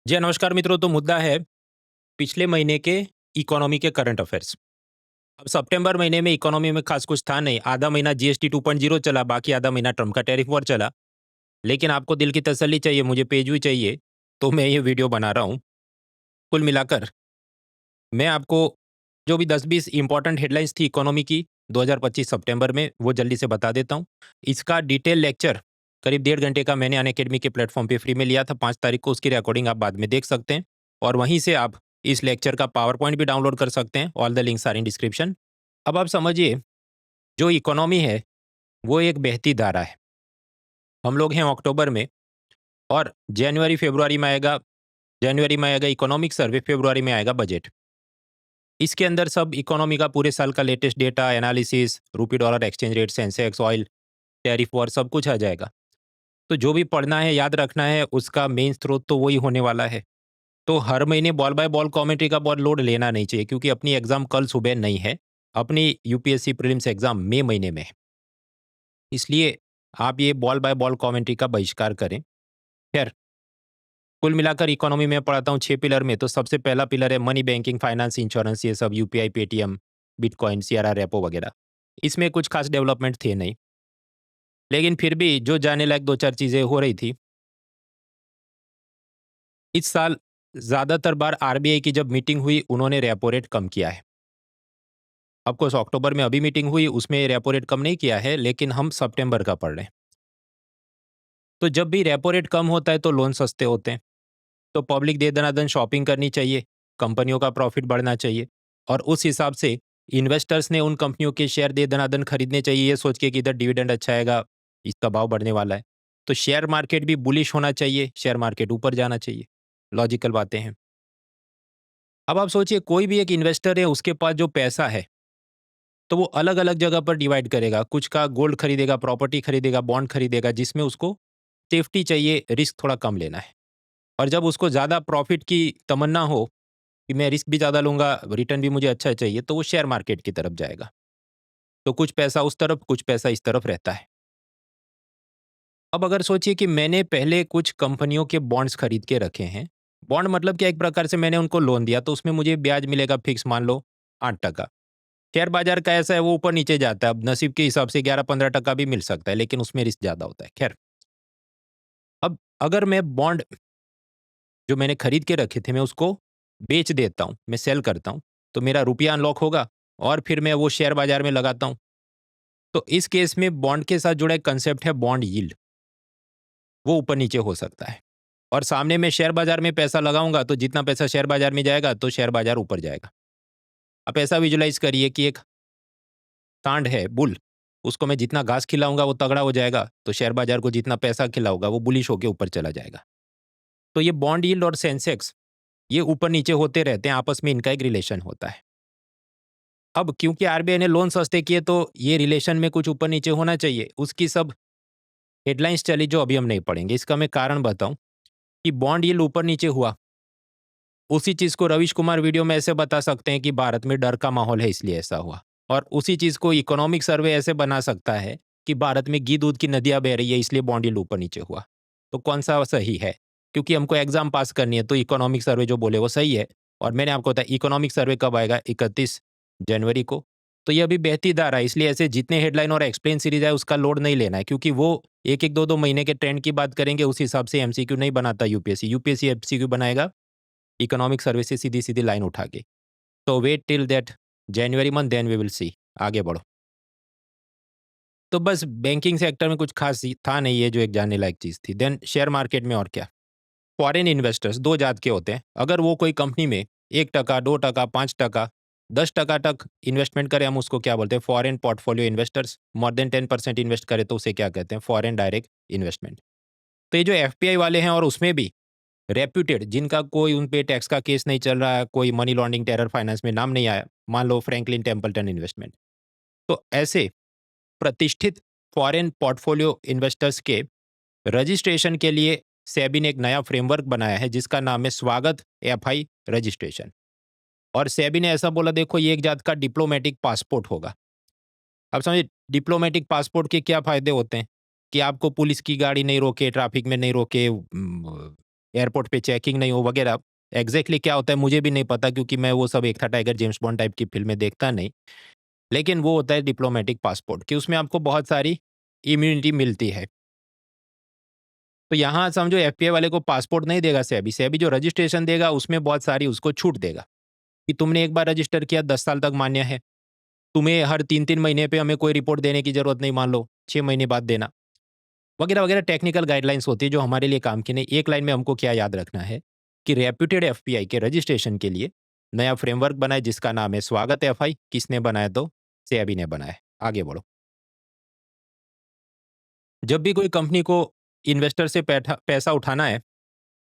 जी नमस्कार मित्रों। तो मुद्दा है पिछले महीने के इकोनॉमी के करंट अफेयर्स। अब सितंबर महीने में इकोनॉमी में खास कुछ था नहीं। आधा महीना जीएसटी 2.0 चला, बाकी आधा महीना ट्रम्प का टैरिफ वॉर चला। लेकिन आपको दिल की तसल्ली चाहिए, मुझे पेज भी चाहिए, तो मैं ये वीडियो बना रहा हूँ। कुल मिलाकर मैं आपको जो भी 10-20 इंपॉर्टेंट हेडलाइंस थी इकोनॉमी की 2025 सितंबर में, वो जल्दी से बता देता हूँ। इसका डिटेल लेक्चर करीब 1.5 घंटे का मैंने अनअकैडमी के प्लेटफॉर्म पे फ्री में लिया था 5 तारीख को। उसकी रिकॉर्डिंग आप बाद में देख सकते हैं और वहीं से आप इस लेक्चर का पावर पॉइंट भी डाउनलोड कर सकते हैं। All the links are in description. अब आप समझिए, जो इकोनॉमी है वो एक बहती धारा है। हम लोग हैं अक्टूबर में और जनवरी में आएगा इकोनॉमिक सर्वे, फरवरी में आएगा बजट। इसके अंदर सब इकोनॉमी का पूरे साल का लेटेस्ट डेटा, एनालिसिस, रूपी dollar exchange rate, Sensex, oil, tariff war सब कुछ आ जाएगा। तो जो भी पढ़ना है, याद रखना है, उसका मेन स्रोत तो वही होने वाला है। तो हर महीने बॉल बाय बॉल कमेंट्री का बहुत लोड लेना नहीं चाहिए, क्योंकि अपनी एग्जाम कल सुबह नहीं है। अपनी यूपीएससी प्रीलिम्स एग्जाम मई महीने में है। इसलिए आप ये बॉल बाय बॉल कमेंट्री का बहिष्कार करें। खैर, कुल मिलाकर इकोनॉमी में पढ़ाता हूँ 6 पिलर में। तो सबसे पहला पिलर है मनी, बैंकिंग, फाइनेंस, इंश्योरेंस, ये सब UPI, Paytm, bitcoin, CRR, repo वगैरह। इसमें कुछ खास डेवलपमेंट थे नहीं, लेकिन फिर भी जो जाने लायक दो चार चीज़ें हो रही थी। इस साल ज़्यादातर बार आरबीआई की जब मीटिंग हुई, उन्होंने रेपो रेट कम किया है। ऑफकोर्स अक्टूबर में अभी मीटिंग हुई, उसमें रेपो रेट कम नहीं किया है, लेकिन हम सितंबर का पढ़ रहे हैं। तो जब भी रेपो रेट कम होता है तो लोन सस्ते होते हैं। तो पब्लिक दे दनादन शॉपिंग करनी चाहिए, कंपनियों का प्रॉफिट बढ़ना चाहिए और उस हिसाब से इन्वेस्टर्स ने उन कंपनियों के शेयर दे दनादन खरीदने चाहिए, ये सोच के कि इधर डिविडेंड अच्छा आएगा, इसका भाव बढ़ने वाला है। तो शेयर मार्केट भी बुलिश होना चाहिए, शेयर मार्केट ऊपर जाना चाहिए। लॉजिकल बातें हैं। अब आप सोचिए, कोई भी एक इन्वेस्टर है, उसके पास जो पैसा है तो वो अलग अलग जगह पर डिवाइड करेगा। कुछ का गोल्ड खरीदेगा, प्रॉपर्टी खरीदेगा, बॉन्ड खरीदेगा, जिसमें उसको सेफ्टी चाहिए, रिस्क थोड़ा कम लेना है। और जब उसको ज़्यादा प्रॉफिट की तमन्ना हो कि मैं रिस्क भी ज़्यादा लूँगा, रिटर्न भी मुझे अच्छा चाहिए, तो वो शेयर मार्केट की तरफ जाएगा। तो कुछ पैसा उस तरफ, कुछ पैसा इस तरफ रहता है। अब अगर सोचिए कि मैंने पहले कुछ कंपनियों के बॉन्ड्स खरीद के रखे हैं। बॉन्ड मतलब क्या, एक प्रकार से मैंने उनको लोन दिया, तो उसमें मुझे ब्याज मिलेगा फिक्स, मान लो 8%। शेयर बाजार का ऐसा है, वो ऊपर नीचे जाता है। अब नसीब के हिसाब से 11-15% भी मिल सकता है, लेकिन उसमें रिस्क ज़्यादा होता है। खैर, अब अगर मैं बॉन्ड जो मैंने खरीद के रखे थे, मैं उसको बेच देता हूँ, मैं सेल करता हूँ, तो मेरा रुपया अनलॉक होगा और फिर मैं वो शेयर बाजार में लगाता हूँ। तो इस केस में बॉन्ड के साथ जुड़ा एक कंसेप्ट है बॉन्ड यील्ड, वो ऊपर नीचे हो सकता है। और सामने मैं शेयर बाजार में पैसा लगाऊंगा, तो जितना पैसा शेयर बाजार में जाएगा तो शेयर बाजार ऊपर जाएगा। आप ऐसा विजुलाइज करिए कि एक सांड है, बुल, उसको मैं जितना घास खिलाऊंगा वो तगड़ा हो जाएगा, तो शेयर बाजार को जितना पैसा खिलाऊंगा वो बुलिश होकर ऊपर चला जाएगा। तो ये बॉन्ड यील्ड और सेंसेक्स, ये ऊपर नीचे होते रहते हैं, आपस में इनका एक रिलेशन होता है। अब क्योंकि आरबीआई ने लोन सस्ते किए, तो ये रिलेशन में कुछ ऊपर नीचे होना चाहिए। उसकी सब हेडलाइंस चली, जो अभी हम नहीं पढ़ेंगे। इसका मैं कारण बताऊं कि बॉन्ड यील्ड ऊपर नीचे हुआ, उसी चीज को रविश कुमार वीडियो में ऐसे बता सकते हैं कि भारत में डर का माहौल है इसलिए ऐसा हुआ। और उसी चीज को इकोनॉमिक सर्वे ऐसे बना सकता है कि भारत में घी दूध की नदियां बह रही है, इसलिए बॉन्ड यील्ड ऊपर नीचे हुआ। तो कौन सा सही है? क्योंकि हमको एग्जाम पास करनी है, तो इकोनॉमिक सर्वे जो बोले वो सही है। और मैंने आपको बताया इकोनॉमिक सर्वे कब आएगा, 31 जनवरी को। तो ये अभी बहती धारा है, इसलिए ऐसे जितने हेडलाइन और एक्सप्लेन सीरीज है उसका लोड नहीं लेना है, क्योंकि वो एक एक दो दो महीने के ट्रेंड की बात करेंगे। उस हिसाब से एमसीक्यू नहीं बनाता यूपीएससी। यूपीएससी एमसीक्यू बनाएगा इकोनॉमिक सर्वे से सीधी सीधी लाइन उठा के। तो wait till that January month, then we will see. आगे बढ़ो। तो बस बैंकिंग सेक्टर में कुछ खास था नहीं, ये जो एक जानने लायक चीज़ थी। देन शेयर मार्केट में और क्या, फॉरेन इन्वेस्टर्स दो जात के होते हैं। अगर वो कोई कंपनी में 1%, 2%, 5%, 10% तक इन्वेस्टमेंट करे, हम उसको क्या बोलते हैं, foreign portfolio investors. More than 10% invest करे तो उसे क्या कहते हैं, फॉरेन डायरेक्ट इन्वेस्टमेंट। तो ये जो एफपीआई वाले हैं, और उसमें भी रेप्यूटेड, जिनका कोई उन पे टैक्स का केस नहीं चल रहा है, कोई मनी लॉन्ड्रिंग, टेरर फाइनेंस में नाम नहीं आया, मान लो फ्रैंकलिन टेम्पल्टन इन्वेस्टमेंट। तो ऐसे प्रतिष्ठित फॉरेन पोर्टफोलियो इन्वेस्टर्स के रजिस्ट्रेशन के लिए सेबी ने एक नया फ्रेमवर्क बनाया है, जिसका नाम है स्वागत एफआई रजिस्ट्रेशन। और सेबी ने ऐसा बोला, देखो ये एक जात का डिप्लोमेटिक पासपोर्ट होगा। अब समझिए, डिप्लोमेटिक पासपोर्ट के क्या फायदे होते हैं कि आपको पुलिस की गाड़ी नहीं रोके, ट्रैफिक में नहीं रोके, एयरपोर्ट पे चेकिंग नहीं हो वगैरह। एग्जैक्टली क्या होता है मुझे भी नहीं पता, क्योंकि मैं वो सब एक था टाइगर जेम्स बॉन्ड टाइप की फिल्में देखता नहीं। लेकिन वो होता है डिप्लोमेटिक पासपोर्ट कि उसमें आपको बहुत सारी इम्यूनिटी मिलती है। तो यहाँ समझो एफपीआई वाले को पासपोर्ट नहीं देगा सेबी, सेबी जो रजिस्ट्रेशन देगा उसमें बहुत सारी उसको छूट देगा कि तुमने एक बार रजिस्टर किया 10 साल तक मान्य है, तुम्हें हर 3-3 महीने पे हमें कोई रिपोर्ट देने की जरूरत नहीं, मान लो 6 महीने बाद देना, वगैरह वगैरह टेक्निकल गाइडलाइंस होती है जो हमारे लिए काम की नहीं। एक लाइन में हमको क्या याद रखना है कि रेप्यूटेड एफपीआई के रजिस्ट्रेशन के लिए नया फ्रेमवर्क बना है जिसका नाम है स्वागत एफआई। किसने बनाया? तो सेबी ने बनाया है। आगे बढ़ो। जब भी कोई कंपनी को इन्वेस्टर से पैसा उठाना है,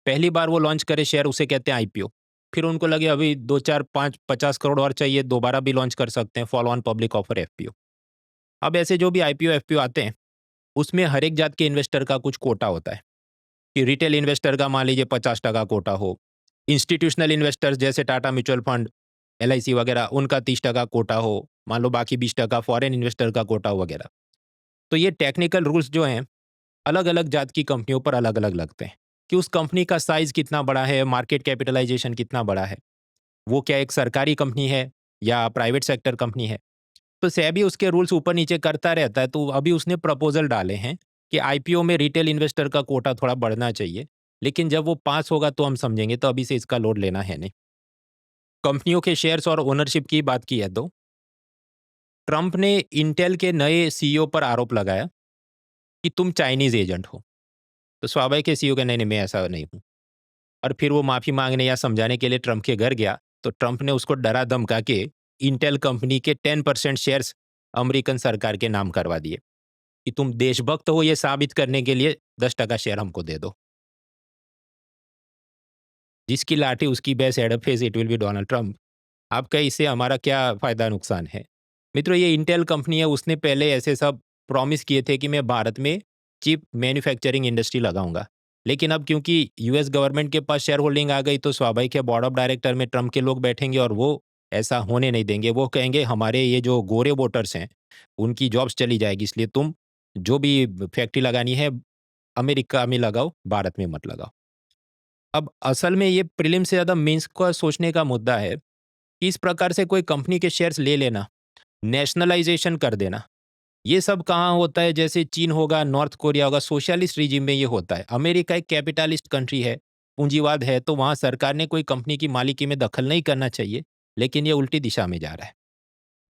पहली बार वो लॉन्च करे शेयर, उसे कहते हैं आईपीओ। फिर उनको लगे अभी 2 4 5 50 करोड़ और चाहिए, दोबारा भी लॉन्च कर सकते हैं, follow on public offer FPO. अब ऐसे जो भी आईपीओ एफपीओ आते हैं उसमें हर एक जात के इन्वेस्टर का कुछ कोटा होता है कि रिटेल इन्वेस्टर का मान लीजिए 50% कोटा हो, इंस्टीट्यूशनल इन्वेस्टर्स जैसे टाटा म्यूचुअल फंड, एलआईसी वगैरह उनका 30% कोटा हो, मान लो बाकी 20% फॉरेन इन्वेस्टर का कोटा हो वगैरह। तो ये टेक्निकल रूल्स जो हैं अलग अलग जात की कंपनियों पर अलग अलग लगते हैं कि उस कंपनी का साइज कितना बड़ा है, मार्केट कैपिटलाइजेशन कितना बड़ा है, वो क्या एक सरकारी कंपनी है या प्राइवेट सेक्टर कंपनी है। तो सेबी उसके रूल्स ऊपर नीचे करता रहता है। तो अभी उसने प्रपोजल डाले हैं कि आईपीओ में रिटेल इन्वेस्टर का कोटा थोड़ा बढ़ना चाहिए, लेकिन जब वो पास होगा तो हम समझेंगे, तो अभी से इसका लोड लेना है नहीं। कंपनियों के शेयर्स और ओनरशिप की बात की है तो ट्रंप ने इंटेल के नए सीईओ पर आरोप लगाया कि तुम चाइनीज एजेंट हो। तो स्वाभाविक है सीईओ का नहीं नहीं मैं ऐसा नहीं हूँ। और फिर वो माफी मांगने या समझाने के लिए ट्रंप के घर गया, तो ट्रंप ने उसको डरा धमका के इंटेल कंपनी के 10% शेयर्स अमेरिकन सरकार के नाम करवा दिए कि तुम देशभक्त हो ये साबित करने के लिए 10% शेयर हमको दे दो। जिसकी लाठी उसकी भैंस, head of face it will be Donald Trump. आपका इससे हमारा क्या फायदा नुकसान है? मित्रों, ये इंटेल कंपनी है, उसने पहले ऐसे सब प्रॉमिस किए थे कि मैं भारत में चिप मैन्युफैक्चरिंग इंडस्ट्री लगाऊंगा। लेकिन अब क्योंकि यूएस गवर्नमेंट के पास शेयर होल्डिंग आ गई, तो स्वाभाविक है बोर्ड ऑफ डायरेक्टर में ट्रंप के लोग बैठेंगे और वो ऐसा होने नहीं देंगे। वो कहेंगे हमारे ये जो गोरे वोटर्स हैं उनकी जॉब्स चली जाएगी, इसलिए तुम जो भी फैक्ट्री लगानी है अमेरिका में लगाओ, भारत में मत लगाओ। अब असल में ये प्रीलिम से ज़्यादा मेंस का सोचने का मुद्दा है कि इस प्रकार से कोई कंपनी के शेयर्स ले लेना, नेशनलाइजेशन कर देना, ये सब कहाँ होता है? जैसे चीन होगा, नॉर्थ कोरिया होगा, सोशलिस्ट रिजिम में ये होता है। अमेरिका एक कैपिटलिस्ट कंट्री है, पूंजीवाद है, तो वहाँ सरकार ने कोई कंपनी की मालिकी में दखल नहीं करना चाहिए, लेकिन ये उल्टी दिशा में जा रहा है।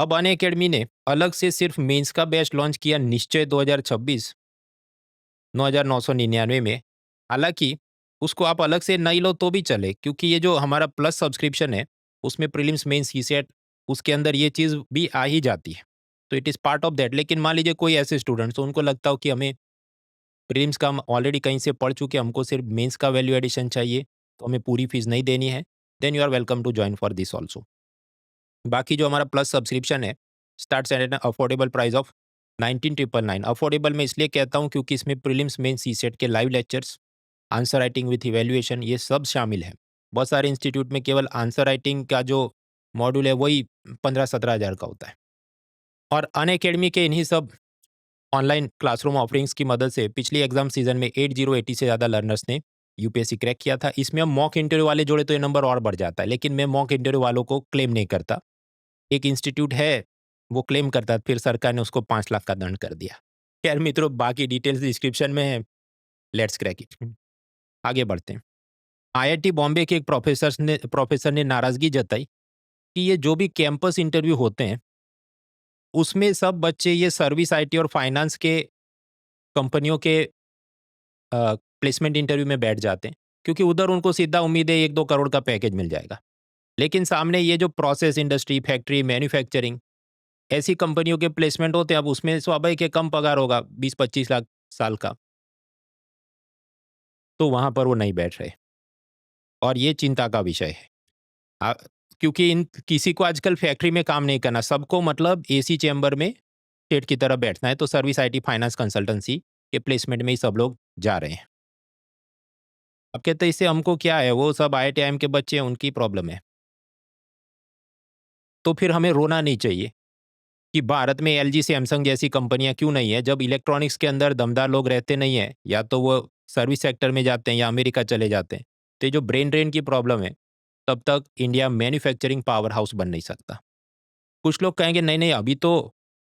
अब अनअकैडमी ने अलग से सिर्फ मेंस का बैच लॉन्च किया निश्चय 2026 9,999 में। हालांकि उसको आप अलग से नहीं लो तो भी चले, क्योंकि ये जो हमारा प्लस सब्सक्रिप्शन है उसमें प्रीलिम्स मेंस सीसेट उसके अंदर ये चीज़ भी आ ही जाती है। तो it is part of that. लेकिन मान लीजिए कोई ऐसे स्टूडेंट्स हो, उनको लगता हो कि हमें प्रीलिम्स का हम ऑलरेडी कहीं से पढ़ चुके, हमको सिर्फ मेंस का वैल्यू एडिशन चाहिए, तो हमें पूरी फीस नहीं देनी है, then you are welcome to join for this also. बाकी जो हमारा प्लस सब्सक्रिप्शन है starts at an affordable price of 19,999। Affordable मैं इसलिए कहता हूँ क्योंकि इसमें प्रीलिम्स मेन सीसेट के live lectures, answer writing with evaluation, ये सब शामिल है। बहुत सारे इंस्टीट्यूट में केवल आंसर राइटिंग का जो मॉड्यूल है वही 15-17 हज़ार का होता है। और अनअकैडमी के इन्हीं सब ऑनलाइन क्लासरूम ऑफरिंग्स की मदद से पिछली एग्जाम सीजन में 8080 से ज़्यादा लर्नर्स ने यूपीएससी क्रैक किया था। इसमें हम मॉक इंटरव्यू वाले जोड़े तो ये नंबर और बढ़ जाता है, लेकिन मैं मॉक इंटरव्यू वालों को क्लेम नहीं करता। एक इंस्टीट्यूट है, वो क्लेम करता है, फिर सरकार ने उसको 5 लाख का दंड कर दिया। खैर मित्रों, बाकी डिटेल्स डिस्क्रिप्शन में है, लेट्स क्रैक इट। आगे बढ़ते हैं। आईआईटी बॉम्बे के एक प्रोफेसर ने नाराज़गी जताई कि ये जो भी कैंपस इंटरव्यू होते हैं, उसमें सब बच्चे ये सर्विस आईटी और फाइनेंस के कंपनियों के प्लेसमेंट इंटरव्यू में बैठ जाते हैं, क्योंकि उधर उनको सीधा उम्मीद है 1-2 करोड़ का पैकेज मिल जाएगा। लेकिन सामने ये जो प्रोसेस इंडस्ट्री, फैक्ट्री, मैन्युफैक्चरिंग, ऐसी कंपनियों के प्लेसमेंट होते हैं, अब उसमें स्वाभाविक है कम पगार होगा, 20-25 लाख साल का, तो वहाँ पर वो नहीं बैठ रहे और ये चिंता का विषय है। आ, क्योंकि इन किसी को आजकल फैक्ट्री में काम नहीं करना, सबको मतलब एसी चैम्बर में सेठ की तरह बैठना है, तो सर्विस आईटी, फाइनेंस, कंसल्टेंसी के प्लेसमेंट में ही सब लोग जा रहे हैं। अब कहते हैं इससे हमको क्या है, वो सब आईआईटी के बच्चे हैं, उनकी प्रॉब्लम है। तो फिर हमें रोना नहीं चाहिए कि भारत में एलजी, सैमसंग जैसी कंपनियां क्यों नहीं है, जब इलेक्ट्रॉनिक्स के अंदर दमदार लोग रहते नहीं हैं, या तो वो सर्विस सेक्टर में जाते हैं या अमेरिका चले जाते हैं, तो ये जो ब्रेन ड्रेन की प्रॉब्लम है, तब तक इंडिया मैन्युफैक्चरिंग पावर हाउस बन नहीं सकता। कुछ लोग कहेंगे नहीं, नहीं अभी तो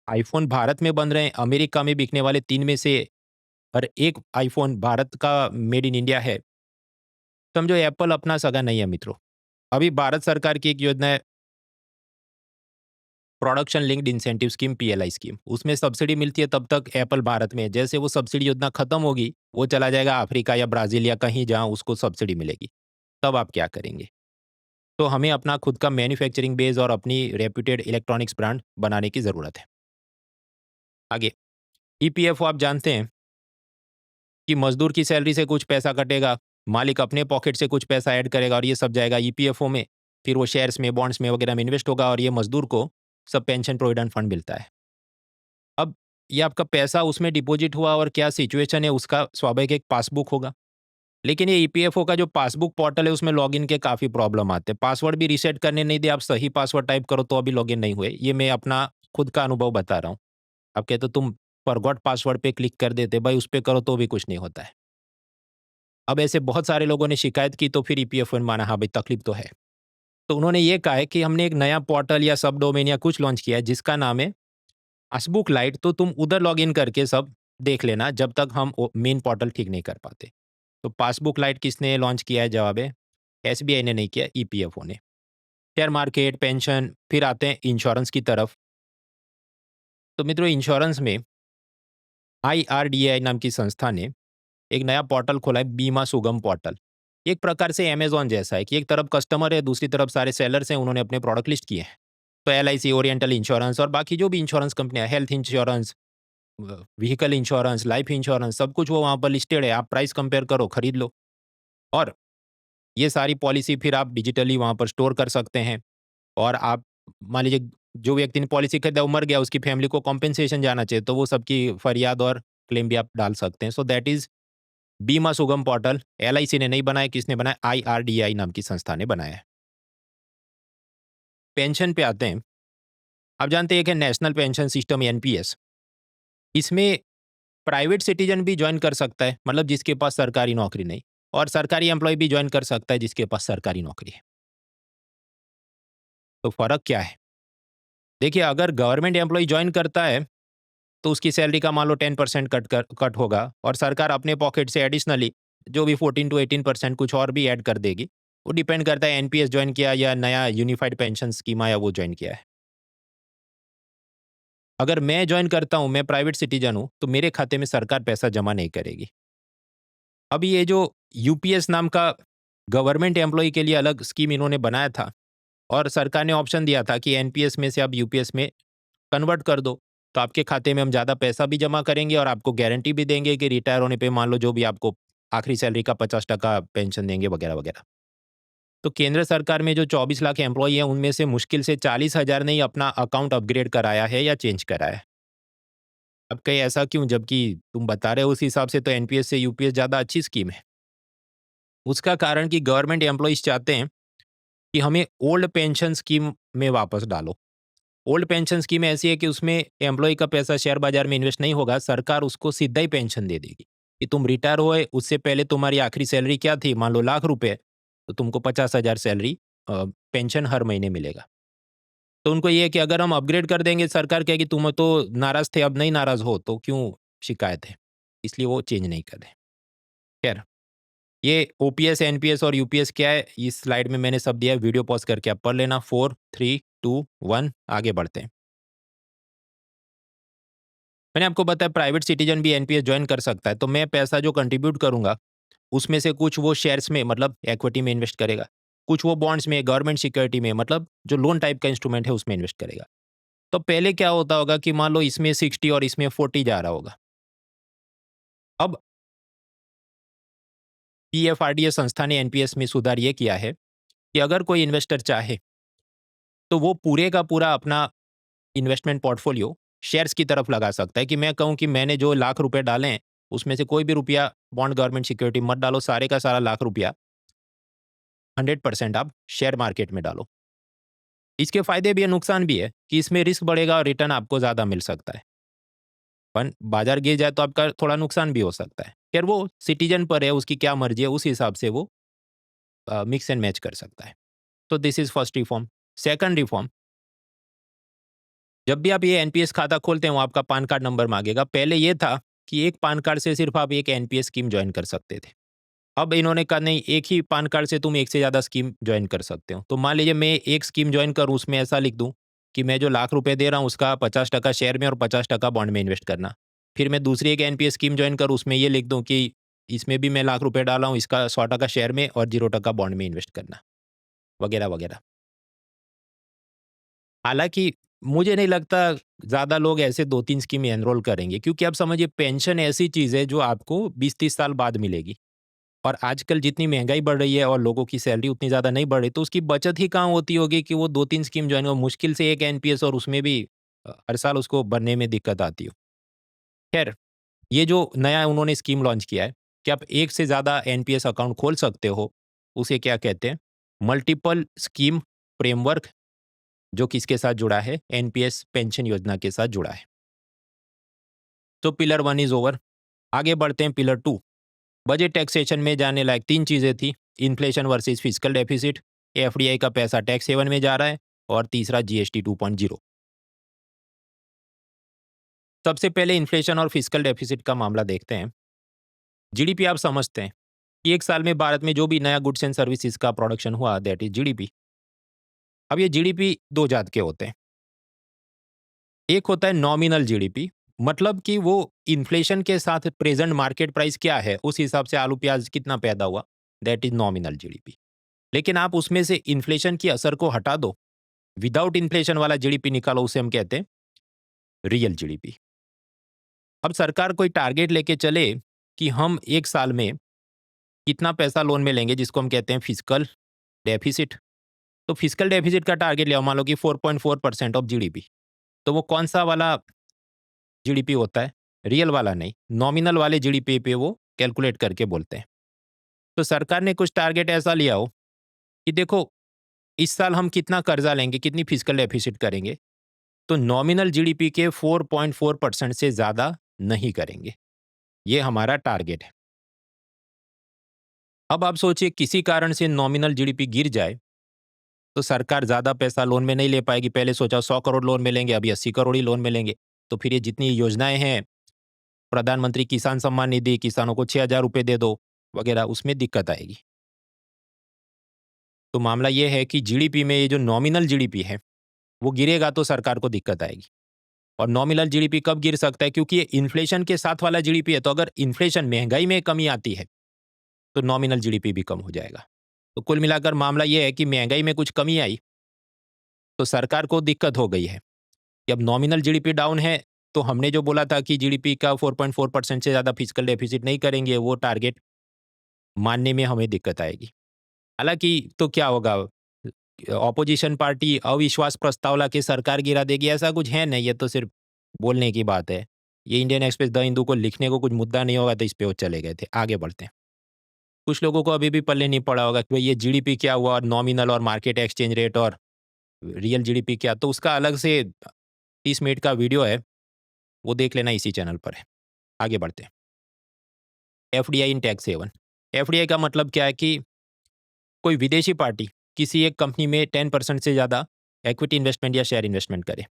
आईफ़ोन भारत में बन रहे हैं, अमेरिका में बिकने वाले 3 में से हर एक आईफ़ोन भारत का मेड इन इंडिया है। समझो एप्पल अपना सगा नहीं है मित्रों। अभी भारत सरकार की एक योजना है, production linked incentive scheme PLI scheme. उसमें सब्सिडी मिलती है तब तक एप्पल भारत में है। जैसे वो सब्सिडी योजना खत्म होगी, वो चला जाएगा अफ्रीका या ब्राज़ील या कहीं जहाँ उसको सब्सिडी मिलेगी। तब आप क्या करेंगे? तो हमें अपना खुद का मैन्युफैक्चरिंग बेस और अपनी रेप्यूटेड इलेक्ट्रॉनिक्स ब्रांड बनाने की ज़रूरत है। आगे, ईपीएफओ आप जानते हैं कि मज़दूर की सैलरी से कुछ पैसा कटेगा, मालिक अपने पॉकेट से कुछ पैसा ऐड करेगा और ये सब जाएगा ईपीएफओ में। फिर वो शेयर्स में, बॉन्ड्स में वगैरह में इन्वेस्ट होगा और ये मज़दूर को सब पेंशन प्रोविडेंट फंड मिलता है। अब ये आपका पैसा उसमें डिपॉज़िट हुआ और क्या सिचुएशन है उसका स्वाभाविक एक पासबुक होगा। लेकिन ये ईपीएफओ का जो पासबुक पोर्टल है उसमें लॉगिन के काफ़ी प्रॉब्लम आते हैं। पासवर्ड भी रीसेट करने नहीं दिए, आप सही पासवर्ड टाइप करो तो अभी लॉगिन नहीं हुए। ये मैं अपना खुद का अनुभव बता रहा हूँ। आप कहते हो तुम फॉरगॉट पासवर्ड पे क्लिक कर देते, भाई उस पे करो तो भी कुछ नहीं होता है। अब ऐसे बहुत सारे लोगों ने शिकायत की तो फिर ईपीएफओ ने माना हाँ भाई तकलीफ तो है। तो उन्होंने ये कहा है कि हमने एक नया पोर्टल या सब डोमेन या कुछ लॉन्च किया है जिसका नाम है पासबुक लाइट, तो तुम उधर लॉगिन करके सब देख लेना जब तक हम मेन पोर्टल ठीक नहीं कर पाते। तो पासबुक लाइट किसने लॉन्च किया है? जवाब है एसबीआई ने नहीं किया, ईपीएफओ ने। शेयर मार्केट, पेंशन, फिर आते हैं इंश्योरेंस की तरफ। तो मित्रों इंश्योरेंस में आईआरडीएआई नाम की संस्था ने एक नया पोर्टल खोला है, बीमा सुगम पोर्टल। एक प्रकार से अमेज़न जैसा है कि एक तरफ कस्टमर है, दूसरी तरफ सारे सेलर्स हैं, उन्होंने अपने प्रोडक्ट लिस्ट किए हैं। तो एलआईसी, ओरिएंटल इंश्योरेंस और बाकी जो भी इंश्योरेंस कंपनियाँ, health insurance, vehicle insurance, life insurance, सब कुछ वो वहाँ पर लिस्टेड है। आप प्राइस कंपेयर करो, खरीद लो और ये सारी पॉलिसी फिर आप डिजिटली वहाँ पर स्टोर कर सकते हैं। और आप मान लीजिए जो व्यक्ति ने पॉलिसी खरीदा वो मर गया, उसकी फैमिली को कॉम्पेंसेशन जाना चाहिए, तो वो सबकी फरियाद और क्लेम भी आप डाल सकते हैं। सो दैट इज़ बीमा सुगम पोर्टल। एलआईसी ने नहीं बनाया, किसने बनाया? आईआरडीआई नाम की संस्था ने बनाया है। पेंशन पे आते हैं। आप जानते हैं एक है नेशनल पेंशन सिस्टम एनपीएस। इसमें प्राइवेट सिटीजन भी जॉइन कर सकता है, मतलब जिसके पास सरकारी नौकरी नहीं, और सरकारी एम्प्लॉय भी जॉइन कर सकता है जिसके पास सरकारी नौकरी है। तो फ़र्क क्या है? देखिए अगर गवर्नमेंट एम्प्लॉय जॉइन करता है तो उसकी सैलरी का मान लो 10% कट होगा और सरकार अपने पॉकेट से एडिशनली जो भी 14 टू 18% कुछ और भी ऐड कर देगी। वो डिपेंड करता है एनपीएस जॉइन किया या नया यूनिफाइड पेंशन स्कीम आया वो जॉइन किया है। अगर मैं जॉइन करता हूँ, मैं प्राइवेट सिटीजन हूँ, तो मेरे खाते में सरकार पैसा जमा नहीं करेगी। अब ये जो यूपीएस नाम का गवर्नमेंट एम्प्लॉय के लिए अलग स्कीम इन्होंने बनाया था और सरकार ने ऑप्शन दिया था कि एनपीएस में से आप यूपीएस में कन्वर्ट कर दो, तो आपके खाते में हम ज़्यादा पैसा भी जमा करेंगे और आपको गारंटी भी देंगे कि रिटायर होने पे मान लो जो भी आपको आखिरी सैलरी का 50% पेंशन देंगे वगैरह, वगैरह। तो केंद्र सरकार में जो 24 लाख एम्प्लॉई हैं, उनमें से मुश्किल से 40,000 ने ही अपना अकाउंट अपग्रेड कराया है या चेंज कराया है। अब कहीं ऐसा क्यों? जबकि तुम बता रहे हो उस हिसाब से तो एनपीएस से यूपीएस ज़्यादा अच्छी स्कीम है। उसका कारण कि गवर्नमेंट एम्प्लॉइज़ चाहते हैं कि हमें ओल्ड पेंशन स्कीम में वापस डालो। ओल्ड पेंशन स्कीम ऐसी है कि उसमें एम्प्लॉय का पैसा शेयर बाजार में इन्वेस्ट नहीं होगा, सरकार उसको सीधा ही पेंशन दे देगी कि तुम रिटायर हुए उससे पहले तुम्हारी आखिरी सैलरी क्या थी, मान लो लाख रुपए, तो तुमको 50,000 सैलरी पेंशन हर महीने मिलेगा। तो उनको ये है कि अगर हम अपग्रेड कर देंगे, सरकार कहेगी तुम तो नाराज थे अब नहीं नाराज हो तो क्यों शिकायत है, इसलिए वो चेंज नहीं कर रहे। खैर, ये ओपीएस, एनपीएस और यूपीएस क्या है इस स्लाइड में मैंने सब दिया है, वीडियो पॉज करके आप पढ़ लेना। 4 3 2 1 आगे बढ़ते हैं। मैंने आपको बताया प्राइवेट सिटीजन भी एनपीएस जॉइन कर सकता है, तो मैं पैसा जो कंट्रीब्यूट करूँगा, उसमें से कुछ वो शेयर्स में मतलब इक्विटी में इन्वेस्ट करेगा, कुछ वो बॉन्ड्स में, गवर्नमेंट सिक्योरिटी में मतलब जो लोन टाइप का इंस्ट्रूमेंट है उसमें इन्वेस्ट करेगा। तो पहले क्या होता होगा कि मान लो इसमें 60 और इसमें 40 जा रहा होगा। अब पीएफआरडीए संस्था ने एनपीएस में सुधार ये किया है कि अगर कोई इन्वेस्टर चाहे, तो वो पूरे का पूरा अपना इन्वेस्टमेंट पोर्टफोलियो शेयर्स की तरफ लगा सकता है कि मैं कहूँ कि मैंने जो लाख रुपए डाले हैं, उसमें से कोई भी रुपया बॉन्ड, गवर्नमेंट सिक्योरिटी मत डालो, सारे का सारा लाख रुपया 100% आप शेयर मार्केट में डालो। इसके फायदे भी है, नुकसान भी है कि इसमें रिस्क बढ़ेगा और रिटर्न आपको ज़्यादा मिल सकता है। बाजार गिर जाए तो आपका थोड़ा नुकसान भी हो सकता है। खैर वो सिटीजन पर है, उसकी क्या मर्जी है, उस हिसाब से वो मिक्स एंड मैच कर सकता है। तो this is first reform. Second reform, जब भी आप ये एनपीएस खाता खोलते हैं वो आपका पान कार्ड नंबर मांगेगा। पहले ये था कि एक पान कार्ड से सिर्फ आप एक एनपीएस स्कीम ज्वाइन कर सकते थे। अब इन्होंने कहा नहीं, एक ही पान कार्ड से तुम एक से ज़्यादा स्कीम ज्वाइन कर सकते हो। तो मान लीजिए मैं एक स्कीम ज्वाइन करूँ, उसमें ऐसा लिख दूँ कि मैं जो लाख रुपए दे रहा हूँ उसका 50% शेयर में और 50% बॉन्ड में इन्वेस्ट करना। फिर मैं दूसरी एक एनपीएस स्कीम ज्वाइन करूँ, उसमें ये लिख दूँ कि इसमें भी मैं लाख रुपए डाला हूँ, इसका 100% शेयर में और 0% बॉन्ड में इन्वेस्ट करना, वगैरह वगैरह। हालाँकि मुझे नहीं लगता ज़्यादा लोग ऐसे 2-3 स्कीम में एनरोल करेंगे, क्योंकि आप समझिए पेंशन ऐसी चीज़ है जो आपको 20-30 साल बाद मिलेगी। और आजकल जितनी महँगाई बढ़ रही है और लोगों की सैलरी उतनी ज़्यादा नहीं बढ़ रही, तो उसकी बचत ही कहाँ होती होगी कि वो 2-3 स्कीम जॉइन हो, मुश्किल से 1 एनपीएस, और उसमें भी हर साल उसको भरने में दिक्कत आती हो। खैर, ये जो नया उन्होंने स्कीम लॉन्च किया है कि आप एक से ज़्यादा एनपीएस अकाउंट खोल सकते हो, उसे क्या कहते हैं? मल्टीपल स्कीम फ्रेमवर्क, जो किसके साथ जुड़ा है? एनपीएस पेंशन योजना के साथ जुड़ा है। तो पिलर 1 इज़ ओवर। आगे बढ़ते हैं पिलर 2। बजट टैक्सेशन में जाने लायक 3 चीज़ें थी, inflation versus fiscal deficit, FDI का पैसा टैक्स हेवन में जा रहा है, और तीसरा जीएसटी 2.0। सबसे पहले इन्फ्लेशन और फिस्कल डेफिसिट का मामला देखते हैं। जीडीपी आप समझते हैं कि एक साल में भारत में जो भी नया गुड्स एंड सर्विसेज का प्रोडक्शन हुआ, दैट इज जीडीपी। अब ये जीडीपी 2 जात के होते हैं। एक होता है नॉमिनल जीडीपी, मतलब कि वो इन्फ्लेशन के साथ प्रेजेंट मार्केट प्राइस क्या है, उस हिसाब से आलू प्याज कितना पैदा हुआ, दैट इज नॉमिनल जीडीपी। लेकिन आप उसमें से इन्फ्लेशन की असर को हटा दो, विदाउट इन्फ्लेशन वाला जीडीपी निकालो, उसे हम कहते हैं रियल जीडीपी। अब सरकार कोई टारगेट लेके चले कि हम एक साल में कितना पैसा लोन में लेंगे, जिसको हम कहते हैं फिजिकल डेफिसिट। तो फिजिकल डेफिसिट का टारगेट लिया, मान लो कि 4.4% ऑफ जीडीपी। तो वो कौन सा वाला जीडीपी होता है? रियल वाला नहीं, नॉमिनल वाले जीडीपी पे वो कैलकुलेट करके बोलते हैं। तो सरकार ने कुछ टारगेट ऐसा लिया हो कि देखो, इस साल हम कितना कर्जा लेंगे, कितनी फिजिकल डेफिसिट करेंगे, तो नॉमिनल जीडीपी के 4.4% से ज़्यादा नहीं करेंगे। ये हमारा टारगेट है। अब आप सोचिए किसी कारण से नॉमिनल जीडीपी गिर जाए, तो सरकार ज़्यादा पैसा लोन में नहीं ले पाएगी। पहले सोचा 100 करोड़ लोन में लेंगे, अभी 80 करोड़ ही लोन में लेंगे। तो फिर ये जितनी योजनाएँ हैं, प्रधानमंत्री किसान सम्मान निधि, किसानों को 6,000 रुपए दे दो, वगैरह, उसमें दिक्कत आएगी। तो मामला ये है कि जीडीपी में ये जो नॉमिनल जीडीपी है, वो गिरेगा तो सरकार को दिक्कत आएगी। और नॉमिनल जीडीपी कब गिर सकता है? क्योंकि ये इन्फ्लेशन के साथ वाला जीडीपी है, तो अगर इन्फ्लेशन, महंगाई में कमी आती है, तो नॉमिनल जीडीपी भी कम हो जाएगा। तो कुल मिलाकर मामला ये है कि महंगाई में कुछ कमी आई, तो सरकार को दिक्कत हो गई है कि अब नॉमिनल जीडीपी डाउन है, तो हमने जो बोला था कि जीडीपी का 4.4% से ज़्यादा फिजिकल डेफिसिट नहीं करेंगे, वो टारगेट मानने में हमें दिक्कत आएगी। हालाँकि तो क्या होगा, ऑपोजिशन पार्टी अविश्वास प्रस्ताव लाके सरकार गिरा देगी, ऐसा कुछ है नहीं, ये तो सिर्फ बोलने की बात है। ये इंडियन एक्सप्रेस, द हिंदू को लिखने को कुछ मुद्दा नहीं होगा, तो इस पे वो चले गए थे। आगे बढ़ते हैं। कुछ लोगों को अभी भी पल्ले नहीं पड़ा होगा कि भाई ये जीडीपी क्या हुआ, और नॉमिनल और मार्केट एक्सचेंज रेट और रियल जीडीपी क्या, तो उसका अलग से 30 मिनट का वीडियो है, वो देख लेना, इसी चैनल पर है। आगे बढ़ते हैं। FDI in tax haven. FDI का मतलब क्या है कि कोई विदेशी पार्टी किसी एक कंपनी में 10% से ज़्यादा इक्विटी इन्वेस्टमेंट या शेयर इन्वेस्टमेंट करे।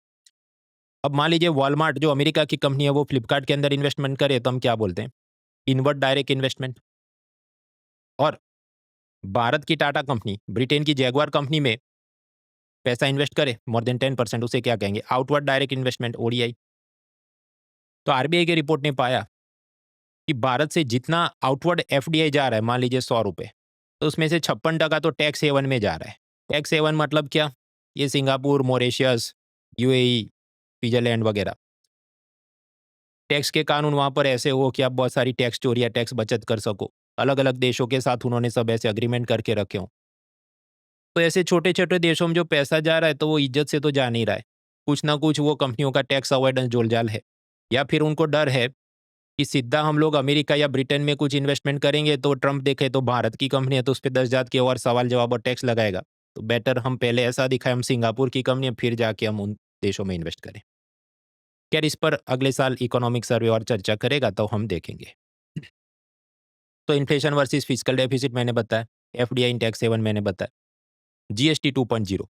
अब मान लीजिए वॉलमार्ट, जो अमेरिका की कंपनी है, वो फ्लिपकार्ट के अंदर इन्वेस्टमेंट करे, तो हम क्या बोलते हैं? Inward direct investment. और भारत की टाटा कंपनी ब्रिटेन की जैगुआर कंपनी में पैसा इन्वेस्ट करे मोर देन 10%, उसे क्या कहेंगे? Outward direct investment, ODI. तो आरबीआई की रिपोर्ट ने पाया कि भारत से जितना आउटवर्ड एफडीआई जा रहा है, मान लीजिए 100 रुपये, तो उसमें से 56% तो टैक्स हेवन में जा रहा है। टैक्स हेवन मतलब क्या? ये सिंगापुर, मॉरिशस, यूएई, स्विट्जरलैंड वगैरह। टैक्स के कानून वहाँ पर ऐसे हो कि आप बहुत सारी टैक्स चोरी या टैक्स बचत कर सको। अलग अलग देशों के साथ उन्होंने सब ऐसे अग्रीमेंट करके रखे हों। तो ऐसे छोटे छोटे देशों में जो पैसा जा रहा है, तो वो इज्जत से तो जा नहीं रहा है। कुछ ना कुछ वो कंपनियों का टैक्स अवॉइडेंस जोलजाल है, या फिर उनको डर है कि सीधा हम लोग अमेरिका या ब्रिटेन में कुछ इन्वेस्टमेंट करेंगे, तो ट्रंप देखे तो भारत की कंपनी है, तो उस पर 10 जात के और सवाल जवाब और टैक्स लगाएगा। तो बेटर हम पहले ऐसा दिखाएं हम सिंगापुर की कंपनी है, फिर जाके हम उन देशों में इन्वेस्ट करें। खैर, इस पर अगले साल इकोनॉमिक सर्वे और चर्चा करेगा, तो हम देखेंगे। तो इन्फ्लेशन वर्सेस फिस्कल डेफिसिट मैंने बताया, एफडीआई इन टैक्स हेवन मैंने बताया, जीएसटी 2.0।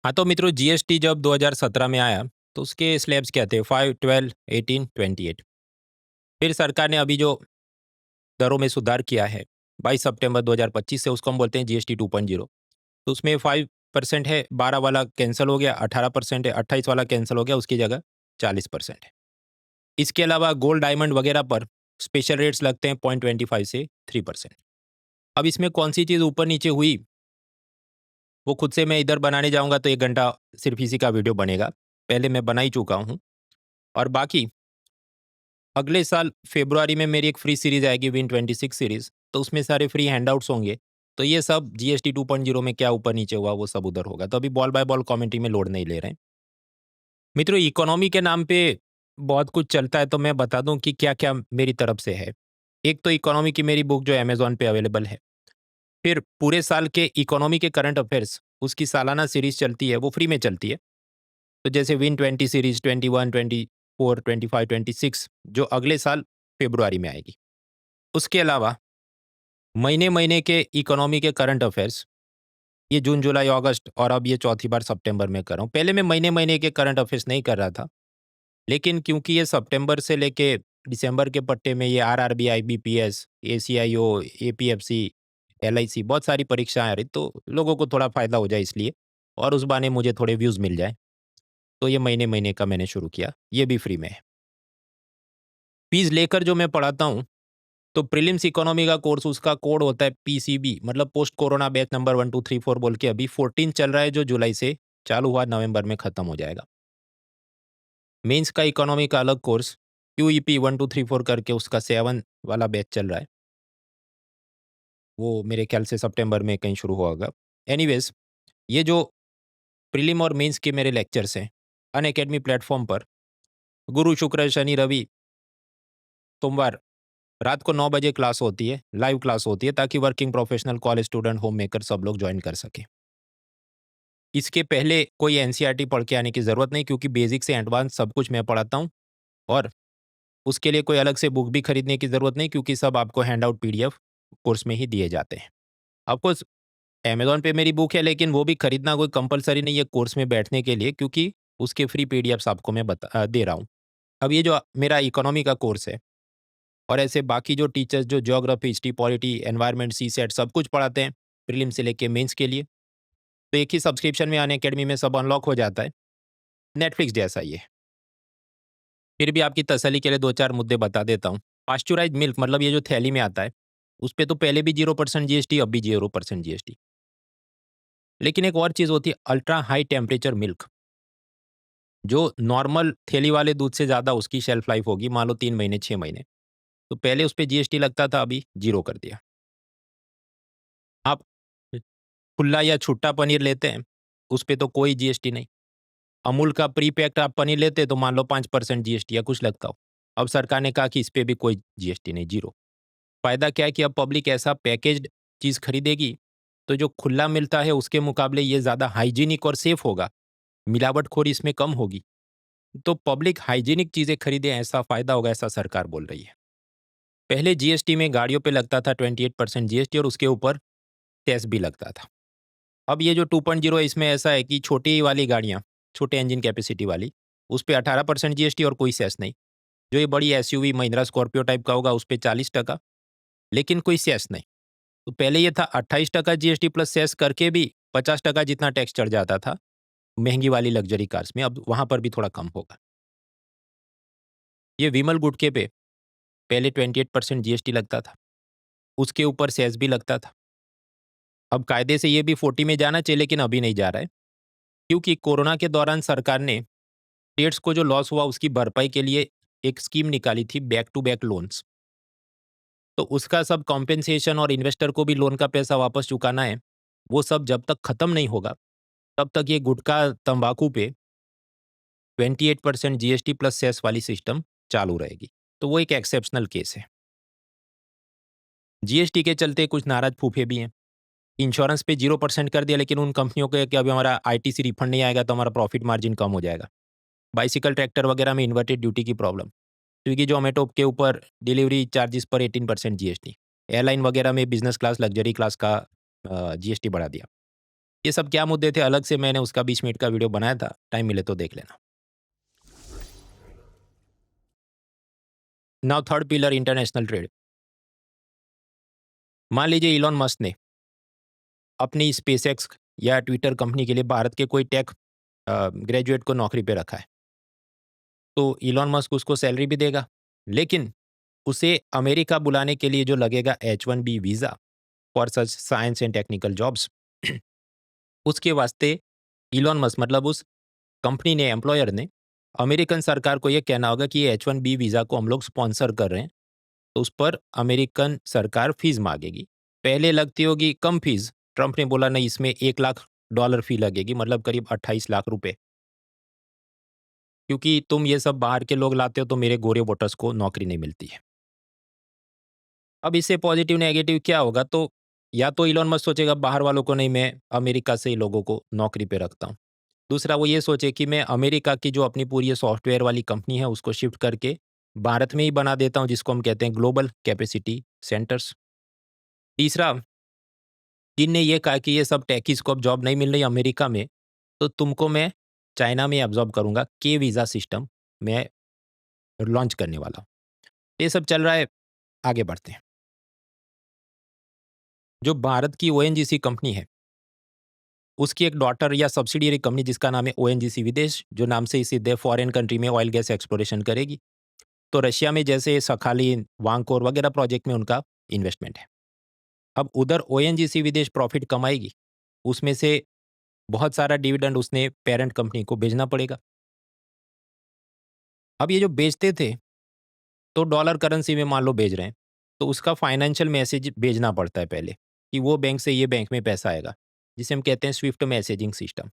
हाँ, तो मित्रों जीएसटी जब 2017 में आया तो उसके स्लैब्स क्या थे? 5, 12, 18, 28। फिर सरकार ने अभी जो दरों में सुधार किया है 22 सितंबर 2025 से, उसको हम बोलते हैं जीएसटी 2.0। तो उसमें 5% है, 12 वाला कैंसिल हो गया, 18% है, 28 वाला कैंसिल हो गया, उसकी जगह 40% है। इसके अलावा गोल्ड, डायमंड वगैरह पर स्पेशल रेट्स लगते हैं 0.25 से 3%। अब इसमें कौन सी चीज़ ऊपर नीचे हुई वो खुद से मैं इधर बनाने जाऊंगा तो 1 घंटा सिर्फ इसी का वीडियो बनेगा। पहले मैं बना ही चुका हूँ। और बाकी अगले साल फरवरी में मेरी एक फ्री सीरीज आएगी, विन 26 सीरीज, तो उसमें सारे फ्री हैंडआउट्स होंगे। तो ये सब जीएसटी 2.0 में क्या ऊपर नीचे हुआ वो सब उधर होगा। तो अभी बॉल बाय बॉल कमेंट्री में लोड नहीं ले रहे हैं। मित्रों इकोनॉमी के नाम पे बहुत कुछ चलता है, तो मैं बता दूं कि क्या क्या मेरी तरफ से है। एक तो इकोनॉमी की मेरी बुक जो अमेजोन पे अवेलेबल है। फिर पूरे साल के इकोनॉमी के करंट अफेयर्स उसकी सालाना सीरीज चलती है, वो फ्री में चलती है। तो जैसे विन 20 सीरीज 21, 24, 25, 26 जो अगले साल फरवरी में आएगी। उसके अलावा महीने महीने के इकोनॉमी के करंट अफेयर्स, ये जून, जुलाई, अगस्त और अब ये चौथी बार सितंबर में कर रहा हूँ। पहले मैं महीने महीने के करंट अफेयर्स नहीं कर रहा था, लेकिन क्योंकि ये सितंबर से लेके दिसंबर के पट्टे में ये RRB, IBPS, ACIO, APFC, LIC बहुत सारी परीक्षाएं आ रही, तो लोगों को थोड़ा फायदा हो जाए इसलिए, और उस बहाने मुझे थोड़े व्यूज मिल जाए, तो ये महीने महीने का मैंने शुरू किया। ये भी फ्री में है। फीस लेकर जो मैं पढ़ाता हूँ, तो प्रीलिम्स इकोनॉमी का कोर्स उसका कोड होता है पीसीबी, मतलब पोस्ट कोरोना बैच नंबर 1 2 3 4 बोल के अभी 14 चल रहा है, जो जुलाई से चालू हुआ, नवंबर में खत्म हो जाएगा। मेंस का इकोनॉमी का अलग कोर्स क्यूईपी 1 2 3 4 करके उसका 7 वाला बैच चल रहा है, वो मेरे ख्याल से सितंबर में कहीं शुरू होगा। एनीवेज, ये जो प्रीलिम और मेंस के मेरे लेक्चर्स हैं अनअकैडमी प्लेटफॉर्म पर, गुरु, शुक्र, शनि, रवि, सोमवार रात को 9 बजे क्लास होती है, लाइव क्लास होती है, ताकि working professional, college student, home maker सब लोग ज्वाइन कर सके। इसके पहले कोई एनसीईआरटी पढ़ के आने की ज़रूरत नहीं, क्योंकि बेसिक से एडवांस सब कुछ मैं पढ़ाता हूँ। और उसके लिए कोई अलग से बुक भी खरीदने की ज़रूरत नहीं, क्योंकि सब आपको हैंडआउट पीडीएफ कोर्स में ही दिए जाते हैं। ऑफकोर्स अमेज़न पे मेरी बुक है, लेकिन वो भी खरीदना कोई कंपल्सरी नहीं है कोर्स में बैठने के लिए, क्योंकि उसके फ्री पीडीएफ्स आपको मैं दे रहा हूँ। अब ये जो मेरा इकोनॉमी का कोर्स है, और ऐसे बाकी जो टीचर्स जो geography, history, polity, environment, CSAT सब कुछ पढ़ाते हैं प्रीलिम से लेके मेंस के लिए, तो एक ही सब्सक्रिप्शन में अनअकैडमी में सब अनलॉक हो जाता है। नेटफ्लिक्स जैसा ही है। फिर भी आपकी तसल्ली के लिए 2-4 मुद्दे बता देता हूँ। पास्चुराइज्ड मिल्क, मतलब ये जो थैली में आता है, उस पे तो पहले भी 0% जीएसटी, अब भी 0% जीएसटी। लेकिन एक और चीज़ होती है अल्ट्रा हाई टेम्परेचर मिल्क, जो नॉर्मल थैली वाले दूध से ज़्यादा उसकी शेल्फ लाइफ होगी, मान लो 3 महीने, 6 महीने। तो पहले उस पे जीएसटी लगता था, अभी 0 कर दिया। आप खुला या छुट्टा पनीर लेते हैं, उस पे तो कोई जीएसटी नहीं। अमूल का प्री पैक्ड आप पनीर लेते तो मान लो 5% जीएसटी या कुछ लगता हो। अब सरकार ने कहा कि इस पे भी कोई जीएसटी नहीं, 0। फ़ायदा क्या है कि अब पब्लिक ऐसा पैकेज्ड चीज़ खरीदेगी, तो जो खुला मिलता है उसके मुकाबले ये ज़्यादा हाइजीनिक और सेफ होगा, मिलावटखोरी इसमें कम होगी। तो पब्लिक हाइजीनिक चीज़ें खरीदे, ऐसा फ़ायदा होगा, ऐसा सरकार बोल रही है। पहले जीएसटी में गाड़ियों पे लगता था 28% जीएसटी, और उसके ऊपर सेस भी लगता था। अब ये जो 2.0 है, इसमें ऐसा है कि छोटी वाली गाड़ियाँ, छोटे इंजन कैपेसिटी वाली, उस पे 18% जीएसटी और कोई सेस नहीं। जो ये बड़ी एसयूवी महिंद्रा स्कॉर्पियो टाइप का होगा, उस पे 40%, लेकिन कोई सेस नहीं। तो पहले ये था 28% जीएसटी प्लस सेस करके भी 50% जितना टैक्स चढ़ जाता था महंगी वाली लग्जरी कार्स में, अब वहाँ पर भी थोड़ा कम होगा। ये विमल गुटखे पे पहले 28% जीएसटी लगता था, उसके ऊपर सेस भी लगता था। अब कायदे से ये भी 40 में जाना चाहिए, लेकिन अभी नहीं जा रहा है, क्योंकि कोरोना के दौरान सरकार ने स्टेट्स को जो लॉस हुआ उसकी भरपाई के लिए एक स्कीम निकाली थी, बैक टू बैक लोन्स। तो उसका सब कॉम्पेंसेशन, और इन्वेस्टर को भी लोन का पैसा वापस चुकाना है, वो सब जब तक खत्म नहीं होगा, तब तक ये गुटखा, तंबाकू पे 28% जीएसटी प्लस सेस वाली सिस्टम चालू रहेगी। तो वो एक एक्सेप्शनल केस है। जीएसटी के चलते कुछ नाराज फूफे भी हैं। इंश्योरेंस पे 0% कर दिया, लेकिन उन कंपनियों को कि अभी हमारा आईटीसी रिफंड नहीं आएगा तो हमारा प्रॉफिट मार्जिन कम हो जाएगा। बाइसिकल, ट्रैक्टर वगैरह में इन्वर्टेड ड्यूटी की प्रॉब्लम। स्विगी, जोमेटो के ऊपर डिलीवरी चार्जेस पर 18% जीएसटी। एयरलाइन वगैरह में बिजनेस क्लास, लग्जरी क्लास का जीएसटी बढ़ा दिया। ये सब क्या मुद्दे थे, अलग से मैंने उसका 20 मिनट का वीडियो बनाया था, टाइम मिले तो देख लेना। Now third pillar, international trade. मान लीजिए इलॉन मस्क ने अपनी स्पेसएक्स या ट्विटर कंपनी के लिए भारत के कोई टेक ग्रेजुएट को नौकरी पे रखा है, तो इलॉन मस्क उसको सैलरी भी देगा, लेकिन उसे अमेरिका बुलाने के लिए जो लगेगा H1B visa for such science and technical jobs, उसके वास्ते इलॉन मस्क मतलब उस कंपनी ने, एम्प्लॉयर ने अमेरिकन सरकार को ये कहना होगा कि ये H1B वीज़ा को हम लोग स्पॉन्सर कर रहे हैं, तो उस पर अमेरिकन सरकार फीस मांगेगी। पहले लगती होगी कम फीस, ट्रंप ने बोला नहीं, इसमें $1 लाख फी लगेगी, मतलब करीब 28 लाख रुपए, क्योंकि तुम ये सब बाहर के लोग लाते हो तो मेरे गोरे वोटर्स को नौकरी नहीं मिलती है। अब इससे पॉजिटिव नेगेटिव क्या होगा, तो या तो इलॉन मस्क सोचेगा बाहर वालों को नहीं, मैं अमेरिका से ही लोगों को नौकरी पे रखता हूँ। दूसरा वो ये सोचे कि मैं अमेरिका की जो अपनी पूरी ये सॉफ्टवेयर वाली कंपनी है उसको शिफ्ट करके भारत में ही बना देता हूँ, जिसको हम कहते हैं ग्लोबल कैपेसिटी सेंटर्स। तीसरा, चीन ने ये कहा कि ये सब टेकीज को अब जॉब नहीं मिल रही अमेरिका में, तो तुमको मैं चाइना में एब्जॉर्ब करूंगा, के वीज़ा सिस्टम मैं लॉन्च करने वाला हूँ। ये सब चल रहा है, आगे बढ़ते हैं। जो भारत की ओएनजीसी कंपनी है, उसकी एक डॉटर या सब्सिडियरी कंपनी जिसका नाम है ओएनजीसी विदेश, जो नाम से ही सिद्ध है, फॉरेन कंट्री में ऑयल गैस एक्सप्लोरेशन करेगी। तो रशिया में जैसे सखालिन, वांकोर वगैरह प्रोजेक्ट में उनका इन्वेस्टमेंट है। अब उधर ओएनजीसी विदेश प्रॉफिट कमाएगी, उसमें से बहुत सारा डिविडेंड उसने पेरेंट कंपनी को भेजना पड़ेगा। अब ये जो बेचते थे, तो डॉलर करेंसी में मान लो भेज रहे हैं, तो उसका फाइनेंशियल मैसेज भेजना पड़ता है पहले, कि वो बैंक से ये बैंक में पैसा आएगा, जिसे हम कहते हैं स्विफ्ट मैसेजिंग सिस्टम।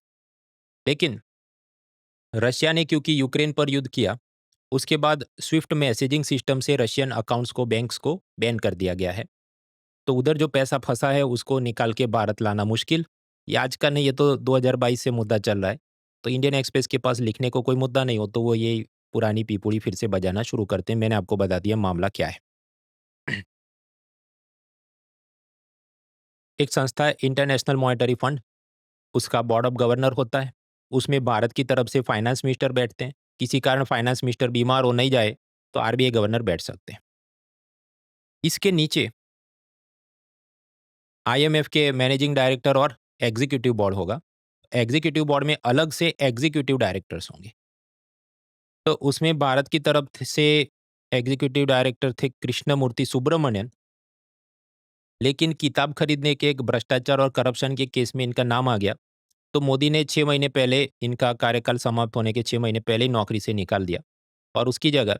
लेकिन रशिया ने क्योंकि यूक्रेन पर युद्ध किया, उसके बाद स्विफ्ट मैसेजिंग सिस्टम से रशियन अकाउंट्स को, बैंक्स को बैन कर दिया गया है। तो उधर जो पैसा फंसा है उसको निकाल के भारत लाना मुश्किल। ये आज का नहीं, ये तो 2022 से मुद्दा चल रहा है। तो इंडियन एक्सप्रेस के पास लिखने को कोई मुद्दा नहीं हो तो वो ये पुरानी पीपुड़ी फिर से बजाना शुरू करते हैं। मैंने आपको बता दिया मामला क्या है। एक संस्था है इंटरनेशनल मॉनेटरी फंड, उसका बोर्ड ऑफ गवर्नर होता है। उसमें भारत की तरफ से फाइनेंस मिनिस्टर बैठते हैं। किसी कारण फाइनेंस मिनिस्टर बीमार हो नहीं जाए तो आरबीआई गवर्नर बैठ सकते हैं। इसके नीचे आईएमएफ के मैनेजिंग डायरेक्टर और एग्जीक्यूटिव बोर्ड होगा। एग्जीक्यूटिव बोर्ड में अलग से एग्जीक्यूटिव डायरेक्टर्स होंगे। तो उसमें भारत की तरफ से एग्जीक्यूटिव डायरेक्टर थे कृष्णमूर्ति सुब्रमण्यन, लेकिन किताब खरीदने के एक भ्रष्टाचार और करप्शन के केस में इनका नाम आ गया, तो मोदी ने 6 महीने पहले, इनका कार्यकाल समाप्त होने के 6 महीने पहले ही नौकरी से निकाल दिया और उसकी जगह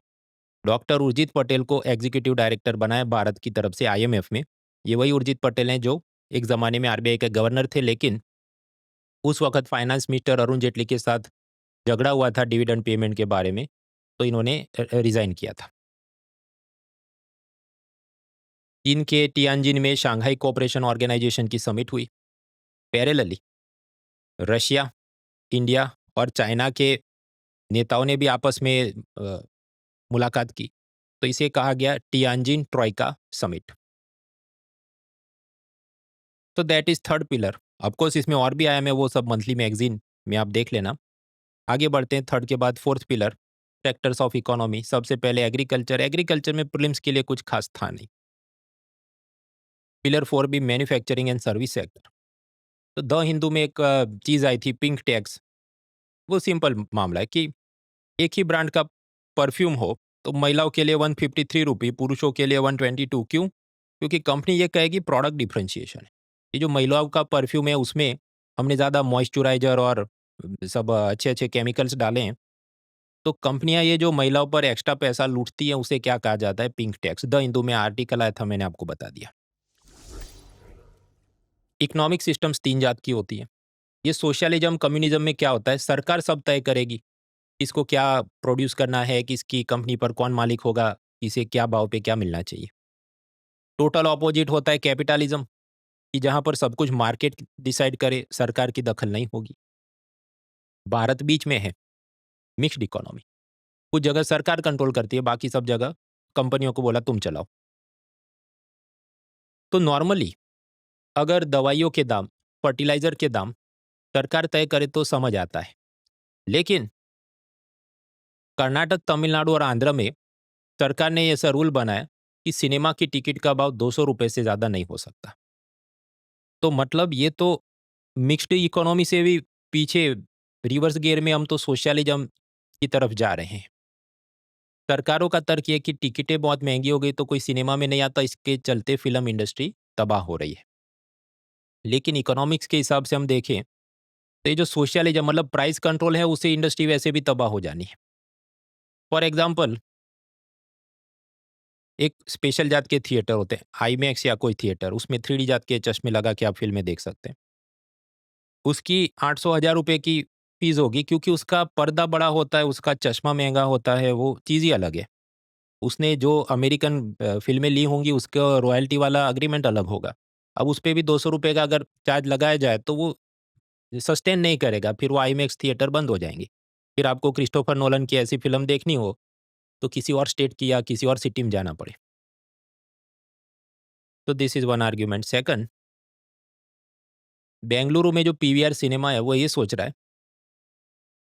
डॉक्टर उर्जित पटेल को एग्जीक्यूटिव डायरेक्टर बनाया भारत की तरफ से आईएमएफ में। ये वही उर्जित पटेल हैं जो एक ज़माने में आरबीआई के गवर्नर थे, लेकिन उस वक़्त फाइनेंस मिनिस्टर अरुण जेटली के साथ झगड़ा हुआ था डिविडेंड पेमेंट के बारे में, तो इन्होंने रिज़ाइन किया था। चीन के टियानजिन में शंघाई कोऑपरेशन ऑर्गेनाइजेशन की समिट हुई। पैरेलली रशिया, इंडिया और चाइना के नेताओं ने भी आपस में मुलाकात की। तो इसे कहा गया टियानजिन ट्रॉइका समिट। तो that is third pillar. Of course इसमें और भी आया, मैं वो सब मंथली मैगज़ीन में आप देख लेना। आगे बढ़ते हैं थर्ड के बाद fourth pillar, sectors of economy. सबसे पहले एग्रीकल्चर। एग्रीकल्चर में प्रीलिम्स के लिए कुछ खास था नहीं। पिलर 4 भी मैन्युफैक्चरिंग एंड सर्विस सेक्टर। तो द हिंदू में एक चीज़ आई थी, पिंक टैक्स। वो सिंपल मामला है कि एक ही ब्रांड का परफ्यूम हो तो महिलाओं के लिए 153 रुपये, पुरुषों के लिए 122। क्यों? क्योंकि कंपनी ये कहेगी प्रोडक्ट डिफरेंशिएशन है। ये जो महिलाओं का परफ्यूम है उसमें हमने ज़्यादा मॉइस्चराइज़र और सब अच्छे-अच्छे केमिकल्स डाले हैं। तो कंपनियाँ ये जो महिलाओं पर एक्स्ट्रा पैसा लूटती हैं उसे क्या कहा जाता है? Pink tax. द हिंदू में आर्टिकल आया था, मैंने आपको बता दिया। इकोनॉमिक सिस्टम्स 3 जात की होती हैं। ये सोशलिज्म, कम्युनिज्म में क्या होता है? सरकार सब तय करेगी, किसको क्या प्रोड्यूस करना है, किसकी कंपनी पर कौन मालिक होगा, किसे क्या भाव पे क्या मिलना चाहिए। टोटल ऑपोजिट होता है कैपिटलिज्म, कि जहाँ पर सब कुछ मार्केट डिसाइड करे, सरकार की दखल नहीं होगी। भारत बीच में है, मिक्स्ड इकोनॉमी। कुछ जगह सरकार कंट्रोल करती है, बाकी सब जगह कंपनियों को बोला तुम चलाओ। तो नॉर्मली अगर दवाइयों के दाम, फर्टिलाइज़र के दाम सरकार तय करे तो समझ आता है। लेकिन कर्नाटक, तमिलनाडु और आंध्र में सरकार ने ऐसा रूल बनाया कि सिनेमा की टिकट का भाव ₹200 से ज़्यादा नहीं हो सकता। तो मतलब ये तो मिक्स्ड इकोनॉमी से भी पीछे, रिवर्स गियर में हम तो सोशलिज्म की तरफ जा रहे हैं। सरकारों का तर्क ये है कि टिकटें बहुत महँगी हो गई तो कोई सिनेमा में नहीं आता, इसके चलते फ़िल्म इंडस्ट्री तबाह हो रही है। लेकिन इकोनॉमिक्स के हिसाब से हम देखें तो ये जो सोशलिज्म मतलब प्राइस कंट्रोल है, उससे इंडस्ट्री वैसे भी तबाह हो जानी है। फॉर एग्ज़ाम्पल, एक स्पेशल जात के थिएटर होते हैं, आईमैक्स या कोई थिएटर, उसमें 3D जात के चश्मे लगा के आप फ़िल्में देख सकते हैं। उसकी 800 हज़ार रुपए की फ़ीस होगी क्योंकि उसका पर्दा बड़ा होता है, उसका चश्मा महँगा होता है, वो चीज़ ही अलग है। उसने जो अमेरिकन फ़िल्में ली होंगी उसका रॉयल्टी वाला एग्रीमेंट अलग होगा। अब उसपे भी ₹200 का अगर चार्ज लगाया जाए तो वो सस्टेन नहीं करेगा, फिर वो आईमैक्स थिएटर बंद हो जाएँगे। फिर आपको क्रिस्टोफर नोलन की ऐसी फ़िल्म देखनी हो, तो किसी और स्टेट की या किसी और सिटी में जाना पड़े। तो this is one argument. Second, Bengaluru में जो पीवीआर सिनेमा है, वो ये सोच रहा है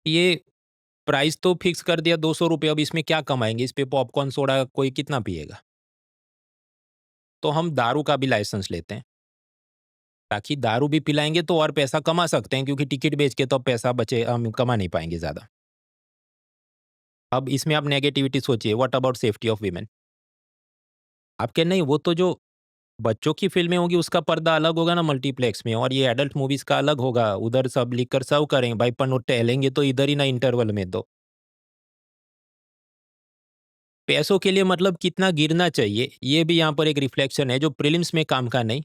कि ये प्राइस तो फिक्स कर दिया ₹200, अब इसमें क्या कमाएँगे? इस पे पॉपकॉर्न, सोडा कोई कितना पिएगा? तो हम दारू का भी लाइसेंस लेते हैं, ताकि दारू भी पिलाएँगे तो और पैसा कमा सकते हैं, क्योंकि टिकट बेच के तो अब पैसा बचे, हम कमा नहीं पाएँगे ज़्यादा। अब इसमें आप नेगेटिविटी सोचिए, what about safety of women? आप कहें नहीं, वो तो जो बच्चों की फ़िल्में होंगी उसका पर्दा अलग होगा ना मल्टीप्लेक्स में, और ये एडल्ट मूवीज़ का अलग होगा, उधर सब लिकर सर्व करेंगे, भाई अपन वो टहलेंगे तो इधर ही ना इंटरवल में तो। पैसों के लिए मतलब कितना गिरना चाहिए, ये भी यहाँ पर एक रिफ्लेक्शन है जो प्रीलिम्स में काम का नहीं,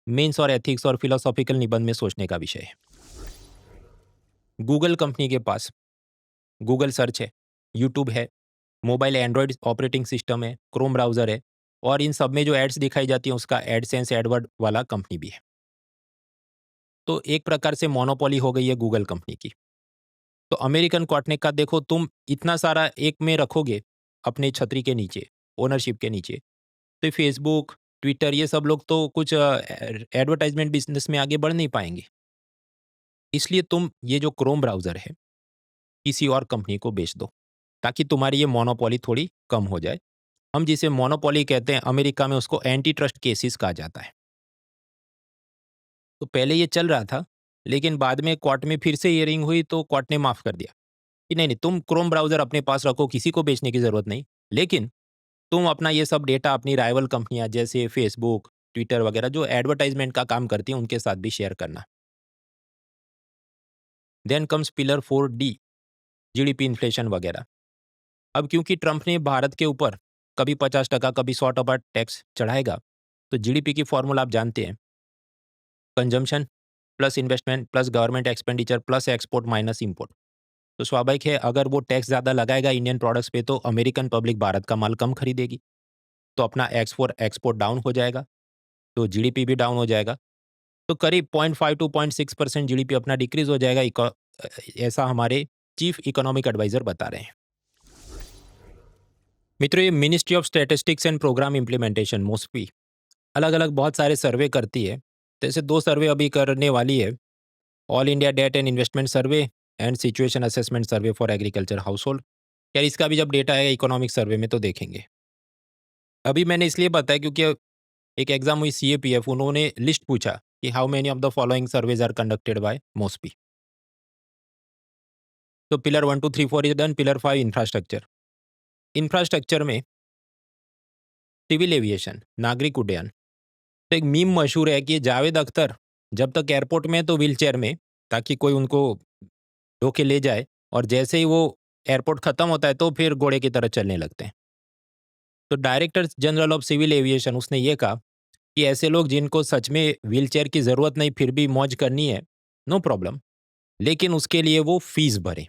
मेंस और एथिक्स और फिलोसॉफिकल निबंध में सोचने का विषय है। गूगल कंपनी के पास गूगल सर्च है, यूट्यूब है, मोबाइल एंड्रॉइड ऑपरेटिंग सिस्टम है, क्रोम ब्राउज़र है, और इन सब में जो एड्स दिखाई जाती हैं उसका एडसेंस, एडवर्ड वाला कंपनी भी है। तो एक प्रकार से मोनोपोली हो गई है गूगल कंपनी की। तो अमेरिकन कोर्ट ने कहा देखो, तुम इतना सारा एक में रखोगे अपनी छतरी के नीचे, ओनरशिप के नीचे, तो फेसबुक, ट्विटर, ये सब लोग तो कुछ एडवर्टाइज़मेंट बिज़नेस में आगे बढ़ नहीं पाएँगे। इसलिए तुम ये जो क्रोम ब्राउज़र है, किसी और कंपनी को बेच दो, ताकि तुम्हारी ये मोनोपोली थोड़ी कम हो जाए। हम जिसे मोनोपोली कहते हैं, अमेरिका में उसको एंटी ट्रस्ट केसेस कहा जाता है। तो पहले ये चल रहा था, लेकिन बाद में कोर्ट में फिर से हियरिंग हुई तो कोर्ट ने माफ़ कर दिया कि नहीं, नहीं, तुम क्रोम ब्राउज़र अपने पास रखो, किसी को बेचने की ज़रूरत नहीं। लेकिन तुम अपना ये सब डेटा अपनी राइवल कंपनियाँ जैसे फेसबुक, ट्विटर वगैरह जो एडवर्टाइज़मेंट का काम करती हैं, उनके साथ भी शेयर करना। Then comes pillar 4 D, GDP inflation वगैरह। अब क्योंकि ट्रंप ने भारत के ऊपर कभी 50% कभी 100% टैक्स चढ़ाएगा, तो जीडीपी की फॉर्मूला आप जानते हैं, consumption plus investment plus government expenditure plus export minus import. तो स्वाभाविक है, अगर वो टैक्स ज़्यादा लगाएगा इंडियन प्रोडक्ट्स पे तो अमेरिकन पब्लिक भारत का माल कम खरीदेगी, तो अपना एक्सपोर्ट एक्सपोर्ट डाउन हो जाएगा, तो जीडीपी भी डाउन हो जाएगा। तो करीब 0.5 टू 0.6% जीडीपी अपना डिक्रीज़ हो जाएगा, ऐसा हमारे चीफ इकोनॉमिक एडवाइज़र बता रहे हैं। मित्रों, ये ministry of statistics and programme implementation, MoSPI, अलग-अलग बहुत सारे सर्वे करती है। जैसे 2 सर्वे अभी करने वाली है, all India debt and investment survey and situation assessment survey for agriculture household. यार, इसका भी जब डेटा आएगा इकोनॉमिक सर्वे में तो देखेंगे। अभी मैंने इसलिए बताया क्योंकि एक एग्ज़ाम हुई सीएपीएफ, उन्होंने लिस्ट पूछा कि how many of the following surveys are conducted by MoSPI. तो pillar 1, 2, 3, 4 is done, pillar 5 infrastructure. Infrastructure में सिविल एविएशन, नागरिक उड्डयन। तो एक मीम मशहूर है कि जावेद अख्तर जब तक एयरपोर्ट में है तो व्हीलचेयर में, ताकि कोई उनको ढो के ले जाए, और जैसे ही वो एयरपोर्ट खत्म होता है तो फिर घोड़े की तरह चलने लगते हैं। तो director general of civil aviation, उसने ये कहा कि ऐसे लोग जिनको सच में व्हीलचेयर की ज़रूरत नहीं फिर भी मौज करनी है, नो प्रॉब्लम, लेकिन उसके लिए वो फीस भरें।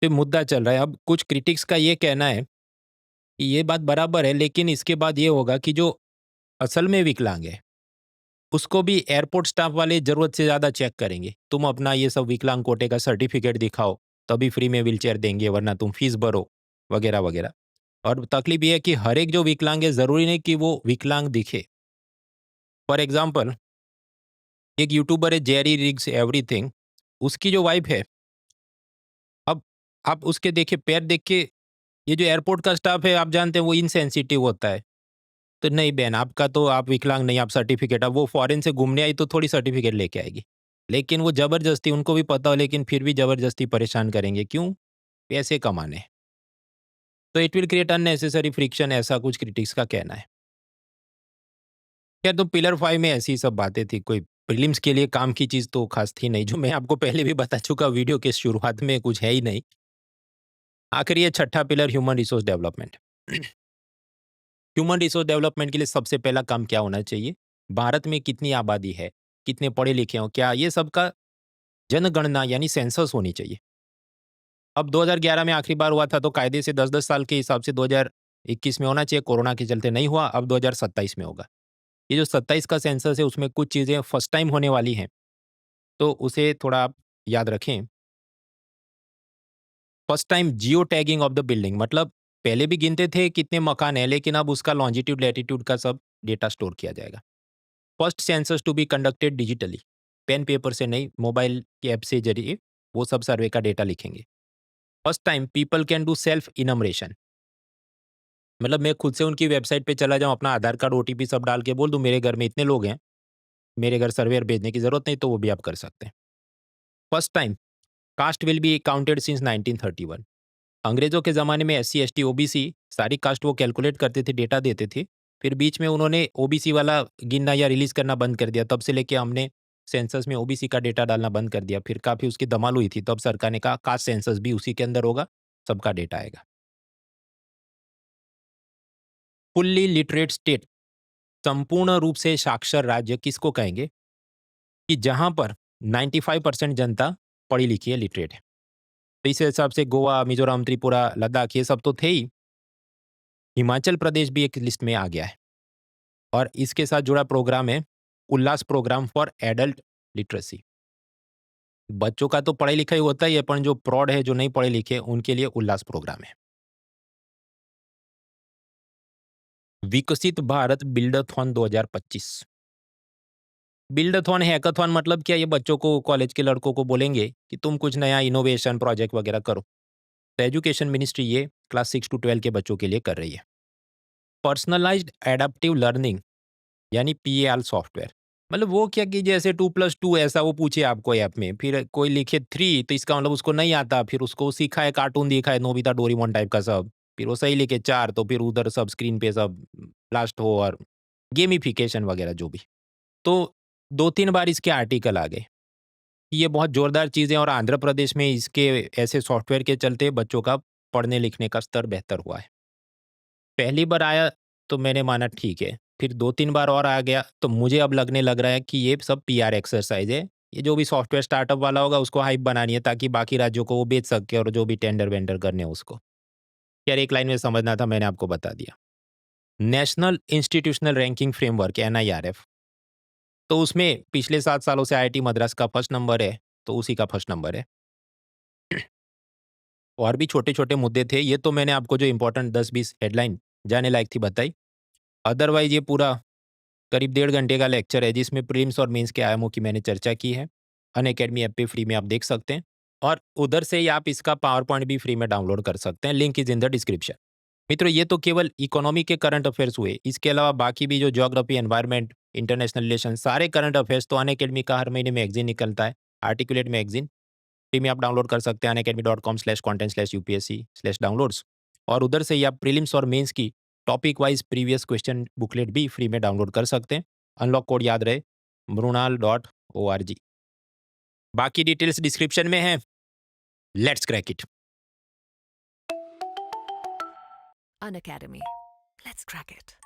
तो मुद्दा चल रहा है, अब कुछ क्रिटिक्स का ये कहना है कि ये बात बराबर है, लेकिन इसके बाद ये होगा कि जो असल में विकलांग है, उसको भी एयरपोर्ट स्टाफ वाले ज़रूरत से ज़्यादा चेक करेंगे। तुम अपना ये सब विकलांग कोटे का सर्टिफ़िकेट दिखाओ, तभी फ्री में व्हीलचेयर देंगे, वरना तुम फीस भरो, वगैरह, वगैरह। और तकलीफ ये है कि हर एक जो विकलांग है ज़रूरी नहीं कि वो विकलांग दिखे। फॉर एग्ज़ाम्पल एक यूट्यूबर है जेरी रिग्स एवरीथिंग, उसकी जो वाइफ़ है, अब आप उसके देखिए पैर देख के ये जो एयरपोर्ट का स्टाफ है आप जानते हैं वो इनसेंसिटिव होता है। तो नहीं बहन आपका तो आप विकलांग नहीं, आप सर्टिफ़िकेट, अब वो फ़ॉरेन से घूमने आई तो थोड़ी सर्टिफ़िकेट लेके आएगी। लेकिन वो ज़बरदस्ती उनको भी पता हो लेकिन फिर भी ज़बरदस्ती परेशान करेंगे, क्यों? पैसे कमाने। तो it will create unnecessary friction, ऐसा कुछ क्रिटिक्स का कहना है। खैर तो पिलर 5 में ऐसी सब बातें थी, कोई प्रीलिम्स के लिए काम की चीज़ तो ख़ास थी नहीं, जो मैं आपको पहले भी बता चुका वीडियो के शुरुआत में कुछ है ही नहीं। आखिर ये छठा pillar human resource development. Human resource development के लिए सबसे पहला काम क्या होना चाहिए? भारत में कितनी आबादी है? कितने पढ़े-लिखे हो? क्या ये सबका जनगणना यानी सेंसस होनी चाहिए। अब 2011 में आखिरी बार हुआ था तो कायदे से 10-10 साल के हिसाब से 2021 में होना चाहिए, कोरोना के चलते नहीं हुआ, अब 2027 में होगा। ये जो 27 का सेंसस है उसमें कुछ चीज़ें फर्स्ट टाइम होने वाली हैं, तो उसे थोड़ा आप याद रखें। First time geo tagging of the building, मतलब पहले भी गिनते थे कितने मकान हैं, लेकिन अब उसका लॉन्जिट्यूड, लैटिट्यूड का सब डेटा स्टोर किया जाएगा। First census to be conducted digitally, pen paper से नहीं, मोबाइल के ऐप से ज़रिए वो सब सर्वे का डेटा लिखेंगे। First time people can do self enumeration, मतलब मैं खुद से उनकी वेबसाइट पे चला जाऊँ, अपना आधार कार्ड, ओटीपी सब डाल के बोल दूँ मेरे घर में इतने लोग हैं, मेरे घर सर्वेयर भेजने की ज़रूरत नहीं, तो वो भी आप कर सकते हैं। First time caste will be counted since 1931। अंग्रेज़ों के ज़माने में एससी, एसटी, ओबीसी सारी कास्ट वो कैलकुलेट करते थे, डेटा देते थे। फिर बीच में उन्होंने ओबीसी वाला गिनना या रिलीज़ करना बंद कर दिया। तब से लेके हमने सेंसस में ओबीसी का डेटा डालना बंद कर दिया। फिर काफ़ी उसकी धमाल हुई थी, तब सरकार ने कहा कास्ट सेंसस भी उसी के अंदर होगा, सबका डेटा आएगा। फुल्ली लिटरेट स्टेट, संपूर्ण रूप से साक्षर राज्य किसको कहेंगे? कि जहाँ पर 95% जनता पढ़ी लिखी है, लिटरेट है। तो इस हिसाब से गोवा, मिज़ोरम, त्रिपुरा, लद्दाख ये सब तो थे ही। हिमाचल प्रदेश भी एक लिस्ट में आ गया है और इसके साथ जुड़ा प्रोग्राम है उल्लास प्रोग्राम फॉर एडल्ट लिटरेसी। बच्चों का तो पढ़ाई लिखाई होता ही है, पर जो प्रौढ़ है, जो नहीं पढ़े लिखे, उनके लिए उल्लास प्रोग्राम है। विकसित भारत बिल्डथॉन 2025। बिल्डथॉन, हैकाथॉन मतलब क्या? ये बच्चों को, कॉलेज के लड़कों को बोलेंगे कि तुम कुछ नया इनोवेशन प्रोजेक्ट वगैरह करो। तो एजुकेशन मिनिस्ट्री ये क्लास 6 टू 12 के बच्चों के लिए कर रही है। पर्सनलाइज्ड एडाप्टिव लर्निंग यानी पीएआर सॉफ्टवेयर, मतलब वो क्या कि जैसे 2+2 ऐसा वो पूछे आपको ऐप में, फिर कोई लिखे 3 तो इसका मतलब उसको नहीं आता, फिर उसको सीखा है, कार्टून देखा है नोबिता डोरेमोन टाइप का सब, फिर वो सही लिखे 4 तो फिर उधर सब स्क्रीन पे सब ब्लास्ट हो और गेमिफिकेशन वगैरह जो भी। तो 2-3 बार इसके आर्टिकल आ गए। ये बहुत ज़ोरदार चीज़ है और आंध्र प्रदेश में इसके ऐसे सॉफ्टवेयर के चलते बच्चों का पढ़ने लिखने का स्तर बेहतर हुआ है। पहली बार आया तो मैंने माना ठीक है, फिर 2-3 बार और आ गया तो मुझे अब लगने लग रहा है कि ये सब पीआर एक्सरसाइज़ है। ये जो भी सॉफ्टवेयर स्टार्टअप वाला होगा उसको हाइप बनानी है ताकि बाकी राज्यों को वो बेच सके और जो भी टेंडर-वेंडर करने हैं उसको। यार एक लाइन में समझना था, मैंने आपको बता दिया। National institutional ranking framework NIRF, तो उसमें पिछले 7 सालों से आईआईटी मद्रास का फर्स्ट नंबर है, तो उसी का फर्स्ट नंबर है। और भी छोटे-छोटे मुद्दे थे, ये तो मैंने आपको जो इम्पोर्टेंट 10-20 हेडलाइन जानने लायक थी बताई। अदरवाइज़ ये पूरा करीब 1.5 घंटे का लेक्चर है जिसमें प्रीलिम्स और मेंस के आयामों की मैंने चर्चा की है। अनअकैडमी ऐप पे फ्री में आप देख सकते हैं और उधर से ही आप इसका पावर पॉइंट भी फ्री में डाउनलोड कर सकते हैं। Link is in the description. मित्रों, ये तो केवल इकोनॉमी के करंट अफेयर्स हुए। इसके अलावा बाकी भी जो ज्योग्राफी, एनवायरनमेंट, इंटरनेशनल रिलेशन, सारे करंट अफेयर्स तो अनअकैडमी का हर महीने मैगज़ीन निकलता है, आर्टिकुलेट मैगज़ीन। फ्री में आप डाउनलोड कर सकते हैं unacademy.com/content/upsc/downloads और उधर से ही आप प्रीलिम्स और मेंस की topic wise previous question booklet भी फ्री में डाउनलोड कर सकते हैं। अनलॉक कोड याद रहे mrunal.org। बाकी डिटेल्स डिस्क्रिप्शन में है। Let's crack it. Unacademy. Let's crack it.